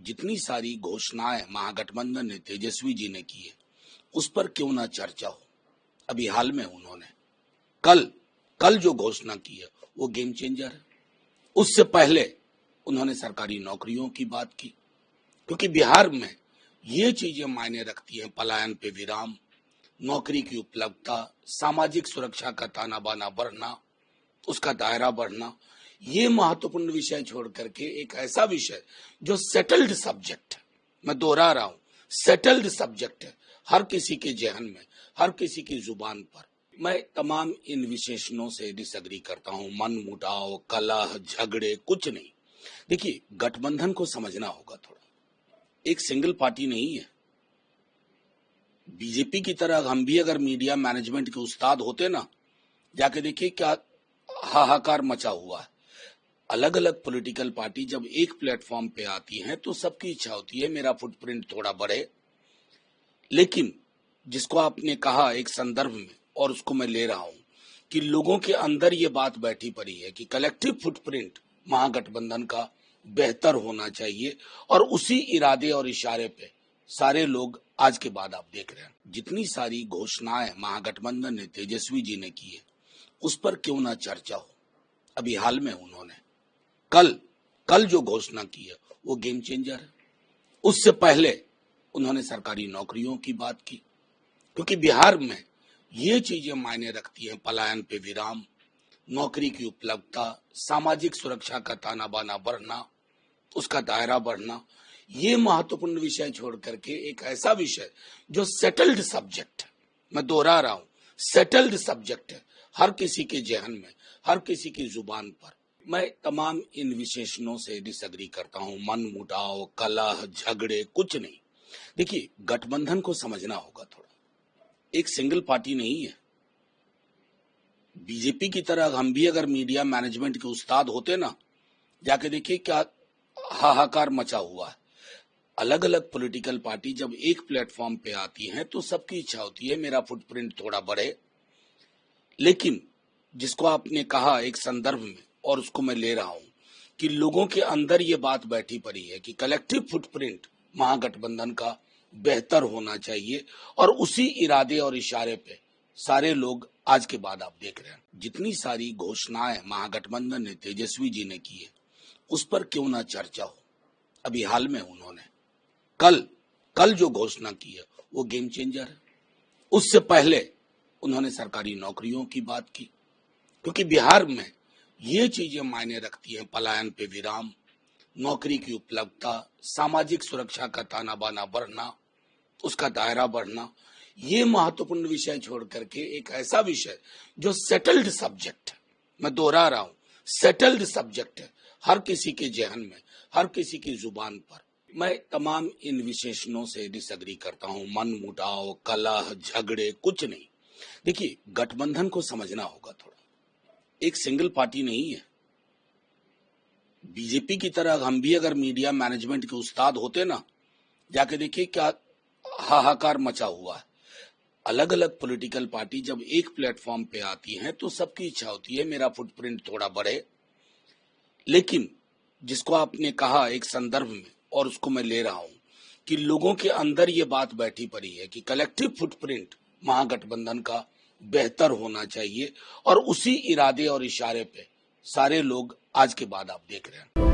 जितनी सारी घोषणाएं महागठबंधन ने तेजस्वी जी ने की है, उस पर क्यों ना चर्चा हो। अभी हाल में उन्होंने कल जो घोषणा की है वो गेम चेंजर है। उससे पहले उन्होंने सरकारी नौकरियों की बात की, क्योंकि बिहार में ये चीजें मायने रखती हैं। पलायन पे विराम, नौकरी की उपलब्धता, सामाजिक सुरक्षा का ताना बाना बढ़ना, उसका दायरा बढ़ना, ये महत्वपूर्ण विषय छोड़ करके एक ऐसा विषय जो सेटल्ड सब्जेक्ट है, मैं दोहरा रहा हूं, सेटल्ड सब्जेक्ट है, हर किसी के जहन में, हर किसी की जुबान पर। मैं तमाम इन विशेषणों से डिसएग्री करता हूं। मन मुटाव, कलह, झगड़े कुछ नहीं। देखिए, गठबंधन को समझना होगा थोड़ा। एक सिंगल पार्टी नहीं है। बीजेपी की तरह हम भी अगर मीडिया मैनेजमेंट के उस्ताद होते ना, जाके देखिए क्या हाहाकार मचा हुआ है। अलग अलग पॉलिटिकल पार्टी जब एक प्लेटफॉर्म पे आती हैं तो सबकी इच्छा होती है मेरा फुटप्रिंट थोड़ा बढ़े, लेकिन जिसको आपने कहा एक संदर्भ में, और उसको मैं ले रहा हूं कि लोगों के अंदर ये बात बैठी पड़ी है कि कलेक्टिव फुटप्रिंट महागठबंधन का बेहतर होना चाहिए, और उसी इरादे और इशारे पे सारे लोग आज के बाद आप देख रहे हैं। जितनी सारी घोषणाएं महागठबंधन ने तेजस्वी जी ने की है, उस पर क्यों ना चर्चा हो। अभी हाल में उन्होंने कल जो घोषणा की है वो गेम चेंजर है। उससे पहले उन्होंने सरकारी नौकरियों की बात की, क्योंकि बिहार में ये चीजें मायने रखती हैं। पलायन पे विराम, नौकरी की उपलब्धता, सामाजिक सुरक्षा का ताना बाना बढ़ना, उसका दायरा बढ़ना, ये महत्वपूर्ण विषय छोड़ करके एक ऐसा विषय जो सेटल्ड सब्जेक्ट है, मैं दोहरा रहा हूं, सेटल्ड सब्जेक्ट है, हर किसी के जहन में, हर किसी की जुबान पर। मैं तमाम इन विशेषणों से डिसएग्री करता हूं। मन मुटाव, कलह, झगड़े कुछ नहीं। देखिए, गठबंधन को समझना होगा थोड़ा। एक सिंगल पार्टी नहीं है। बीजेपी की तरह हम भी अगर मीडिया मैनेजमेंट के उस्ताद होते ना, जाके देखिए क्या हाहाकार मचा हुआ है। अलग अलग पॉलिटिकल पार्टी जब एक प्लेटफॉर्म पे आती हैं तो सबकी इच्छा होती है मेरा फुटप्रिंट थोड़ा बढ़े, लेकिन जिसको आपने कहा एक संदर्भ में, और उसको मैं ले रहा हूं कि लोगों के अंदर ये बात बैठी पड़ी है कि कलेक्टिव फुटप्रिंट महागठबंधन का बेहतर होना चाहिए, और उसी इरादे और इशारे पे सारे लोग आज के बाद आप देख रहे हैं। जितनी सारी घोषणाएं महागठबंधन ने तेजस्वी जी ने की है, उस पर क्यों ना चर्चा हो। अभी हाल में उन्होंने कल जो घोषणा की है वो गेम चेंजर है। उससे पहले उन्होंने सरकारी नौकरियों की बात की, क्योंकि बिहार में ये चीजें मायने रखती हैं। पलायन पे विराम, नौकरी की उपलब्धता, सामाजिक सुरक्षा का ताना बाना बढ़ना, उसका दायरा बढ़ना, ये महत्वपूर्ण विषय छोड़ करके एक ऐसा विषय जो सेटल्ड सब्जेक्ट है, मैं दोहरा रहा हूं, सेटल्ड सब्जेक्ट है, हर किसी के जहन में, हर किसी की जुबान पर। मैं तमाम इन विशेषणों से डिसएग्री करता हूं। मन मुटाव, कलह, झगड़े कुछ नहीं। देखिए, गठबंधन को समझना होगा थोड़ा। एक सिंगल पार्टी नहीं है। बीजेपी की तरह हम भी अगर मीडिया मैनेजमेंट के उस्ताद होते ना, जाके देखिए क्या हाहाकार मचा हुआ है। अलग अलग पॉलिटिकल पार्टी जब एक प्लेटफॉर्म पे आती हैं तो सबकी इच्छा होती है मेरा फुटप्रिंट थोड़ा बढ़े, लेकिन जिसको आपने कहा एक संदर्भ में, और उसको मैं ले रहा हूं कि लोगों के अंदर ये बात बैठी पड़ी है कि कलेक्टिव फुटप्रिंट महागठबंधन का बेहतर होना चाहिए, और उसी इरादे और इशारे पे सारे लोग आज के बाद आप देख रहे हैं।